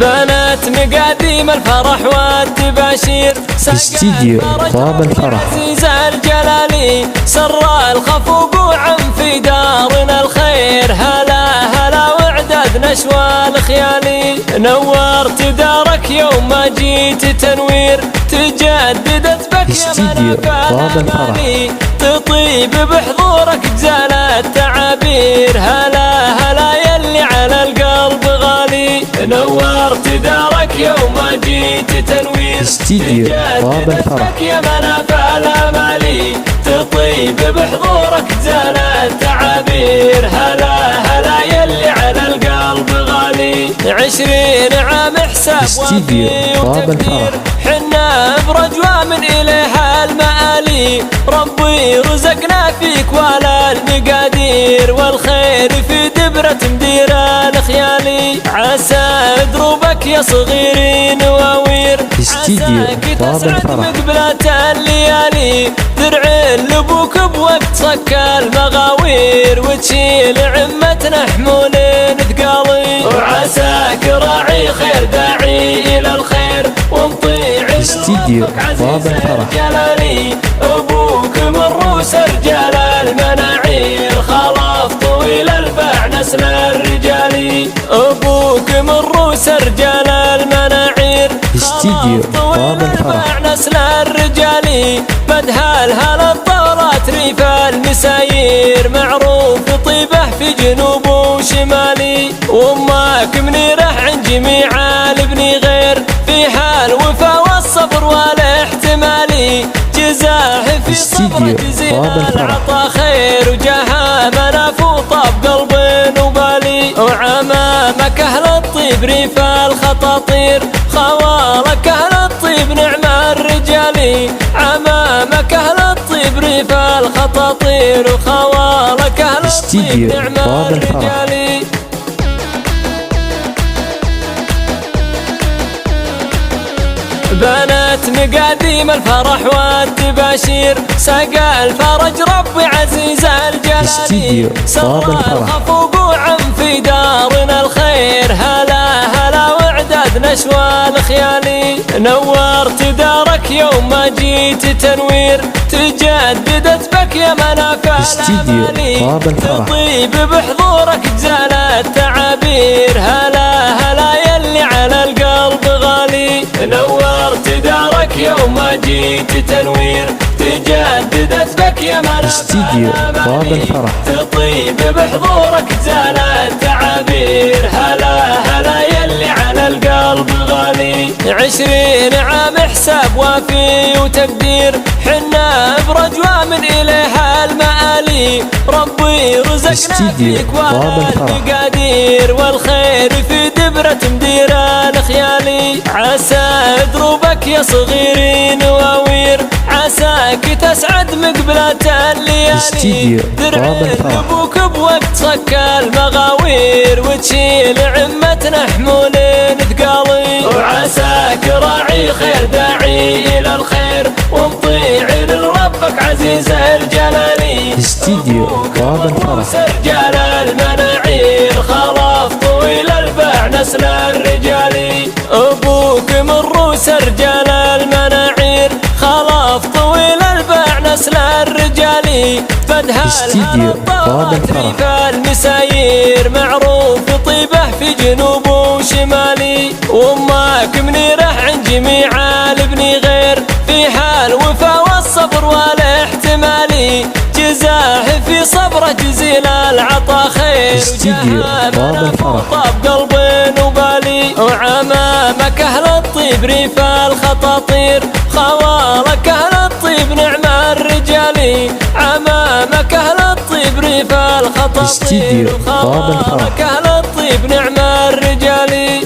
بنات مقاديم الفرح والتباشير استديو طاب الفرح عزيز الجلالي سر الخفوق وعم في دارنا الخير هلا هلا وعدد نشوى الخيالي نورت دارك يوم ما جيت تنوير تجددت بك يا منافع تطيب بحضورك جزال التعابير هلا هلا يلي على القلب غالي نورت دارك يوم ما جيت تنوير تجددت بك يا منافع الامالي تطيب بحضورك جزال التعابير هلا هلا يلي على القلب غالي 20 عام حساب وفي وتقدير حنا برجوة من إليها المآلي ربي رزقنا فيك ولا المقادير والخير في دبرة مدير الخيالي عسى دروبك يا صغيري نواوير عساك تسعد مقبلة الليالي درع لبوك بوقت صك المغاوير وتشيل عمتنا حمولين ثقالي وعساك راعي خير داعي إلى الخير ومطيع ربك عزيز الجلالي أبوك من روس رجال المناعير خلاف طويل الباع نسل الرجالي أبوك من روس رجال المناعير خلاف طويل الباع نسل الرجالي بدهال هلا الطولات ريف المسايير معروف طيبه في جنوب وشمالي وامك منيره عن جميع الابني غير في حال وفا والصبر والاحتمالي جزاه في صبر جزيل العطا خير وجاها مناف وطاب قلب وبالي وعمامك اهل الطيب ريف الخطاطير خوالك اهل الطيب نعم الرجالي عمامك اهل الطيب ريف الخطاطير وخوالك اهل الطيب نعم الرجالي بنات مقاديم الفرح والتباشير سقى الفرج ربي عزيز الجلالي سر الخفوق وعم في دارنا الخير هلا هلا وعدد نشوى الخيالي نورت دارك يوم ما جيت تنوير تجددت بك يا منافع الامالي تطيب بحضورك جزال التعابير هلا هلا يلي على القلب غالي نورت دارك يوم ما جيت تنوير تجددت بك يا منافع الامالي تطيب بحضورك جزال التعابير هلا هلا يلي على القلب غالي 20 عام حساب وفي وتقدير حنا برجوة من إليها المآلي ربي رزقنا فيك ولا المقادير والخير في دبرة مدير الخيالي عسى دروبك يا صغيري نواوير عساك تسعد مقبلة الليالي درع لبوك بوقت صك المغاوير وتشيل عمتنا حمولين ثقالي وعساك راعي خير داعي إلى الخير ومطيع لربك عزيز الجلالي طاب الفرح رجال المناعير خلاف طويل الباع نسل الرجالي أبوك من روس رجال المناعير خلاف طويل الباع نسل الرجالي فدهال هلا الطولات ريف المسايير معروف طيبه في جنوب وشمالي وامك منيره عن جميع الابني غير في حال وفا والصبر والاحتمالي جزاه في صبره جزيل العطا خير وجاها مناف وطاب قلب وبالي وعمامك اهل الطيب ريف الخطاطير خوالك اهل الطيب نعم الرجالي عمامك اهل الطيب ريف الخطاطير وخوالك اهل الطيب نعم الرجالي